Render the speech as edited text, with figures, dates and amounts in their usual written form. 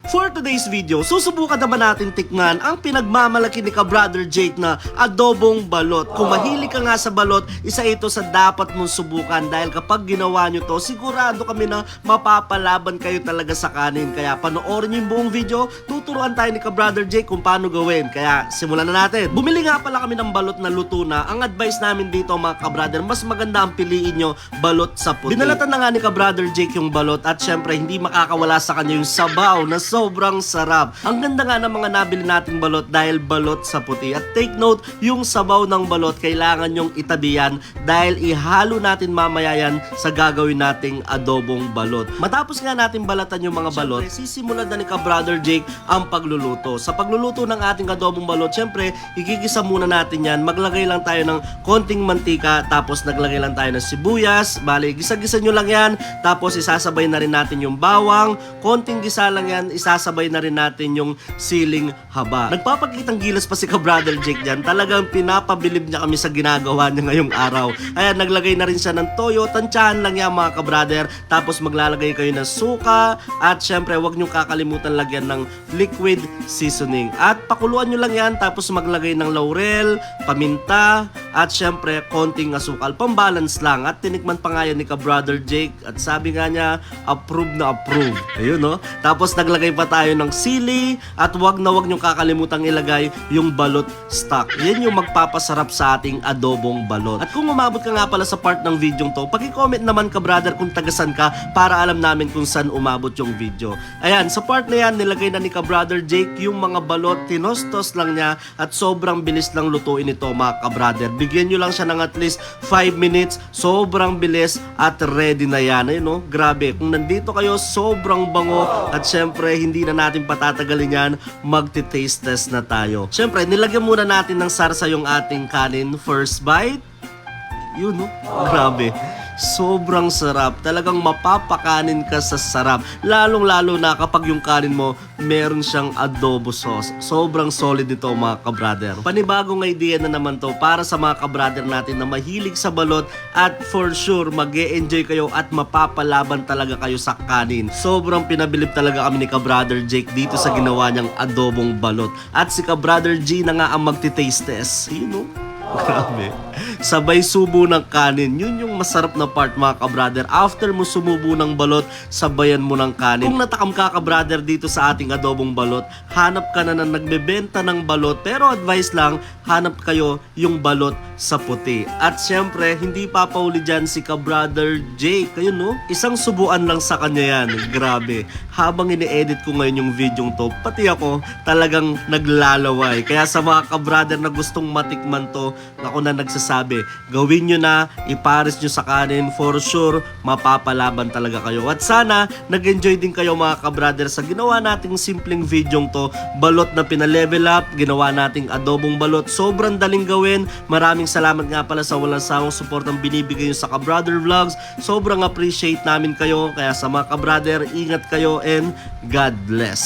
For today's video, susubukan naman natin tikman ang pinagmamalaki ni ka-Brother Jake na adobong balot. Kung mahilig ka nga sa balot, isa ito sa dapat mong subukan dahil kapag ginawa nyo to, sigurado kami na mapapalaban kayo talaga sa kanin. Kaya panoorin nyo yung buong video, tuturuan tayo ni ka-Brother Jake kung paano gawin. Kaya simulan na natin. Bumili nga pala kami ng balot na luto na. Ang advice namin dito mga ka-Brother, mas maganda ang piliin nyo balot sa puti. Binalatan na nga ni ka-Brother Jake yung balot at syempre hindi makakawala sa kanya yung sabaw na sobrang sarap. Ang ganda nga ng mga nabili nating balot dahil balot sa puti. At take note, yung sabaw ng balot kailangan yung itabi yan dahil ihalo natin mamaya yan sa gagawin nating adobong balot. Matapos nga natin balatan yung mga balot, sisimulan na ni ka-Brother Jake ang pagluluto. Sa pagluluto ng ating adobong balot, syempre, igigisa muna natin yan. Maglagay lang tayo ng konting mantika, tapos naglagay lang tayo ng sibuyas. Bali, gisa-gisa nyo lang yan. Tapos isasabay na rin natin yung bawang. Konting gisa lang yan, isasabay na rin natin yung siling haba. Nagpapakitang gilas pa si ka-Brother Jake dyan. Talagang pinapabilib niya kami sa ginagawa niya ngayong araw. Ayan, naglagay na rin siya ng toyo. Tansyahan lang yan mga ka-Brother. Tapos maglalagay kayo ng suka. At syempre, huwag nyo kakalimutan lagyan ng liquid seasoning. At pakuluan nyo lang yan. Tapos maglagay ng laurel, paminta, at syempre, konting asukal. Pambalance lang. At tinikman pa nga yan ni ka-Brother Jake. At sabi nga niya, approve na approve. Ayun, no? Tapos naglagay pa tayo ng sili at wag na wag nyo kakalimutang ilagay yung balot stock. Yan yung magpapasarap sa ating adobong balot. At kung umabot ka nga pala sa part ng video to, paki-comment naman ka-Brother kung tagasan ka para alam namin kung saan umabot yung video. Ayan, sa part na yan, nilagay na ni ka-Brother Jake yung mga balot, tinostos lang niya at sobrang bilis lang lutuin ito mga ka-Brother. Bigyan nyo lang siya ng at least 5 minutes, sobrang bilis at ready na yan. Ayun, no? Grabe, kung nandito kayo, sobrang bango at syempre, hindi na natin patatagalin yan, magti-taste test na tayo. Syempre, nilagyan muna natin ng sarsa yung ating kanin. First bite. Yun, no? Grabe. Sobrang sarap. Talagang mapapakanin ka sa sarap. Lalong-lalo na kapag yung kanin mo, meron siyang adobo sauce. Sobrang solid nito mga ka-Brother. Panibagong idea na naman to para sa mga ka-Brother natin na mahilig sa balot at for sure mag-e-enjoy kayo at mapapalaban talaga kayo sa kanin. Sobrang pinabilib talaga kami ni ka-Brother Jake dito sa ginawa niyang adobong balot. At si ka-Brother G na nga ang magti-taste test. You know? Grabe. Sabay subo ng kanin. Yun yung masarap na part mga ka-Brother. After mo sumubo ng balot, sabayan mo ng kanin. Kung natakam ka ka-Brother dito sa ating adobong balot, hanap ka na nagbebenta ng balot. Pero advice lang, hanap kayo yung balot sa puti. At syempre, hindi papauli dyan si ka-Brother Jake. Ayun, no? Isang subuan lang sa kanya yan. Grabe. Habang ini-edit ko ngayon yung video to, pati ako talagang naglalaway. Kaya sa mga ka-Brother na gustong matikman to, ako na nagsasabi, gawin nyo na, ipares nyo sa kanin, for sure, mapapalaban talaga kayo. At sana, nag-enjoy din kayo mga ka-Brother sa ginawa nating simpleng video to, balot na pinalevel up, ginawa nating adobong balot, sobrang daling gawin. Maraming salamat nga pala sa walang sawang support ang binibigay nyo sa ka-Brother Vlogs. Sobrang appreciate namin kayo, kaya sa mga ka-Brother, ingat kayo and God bless.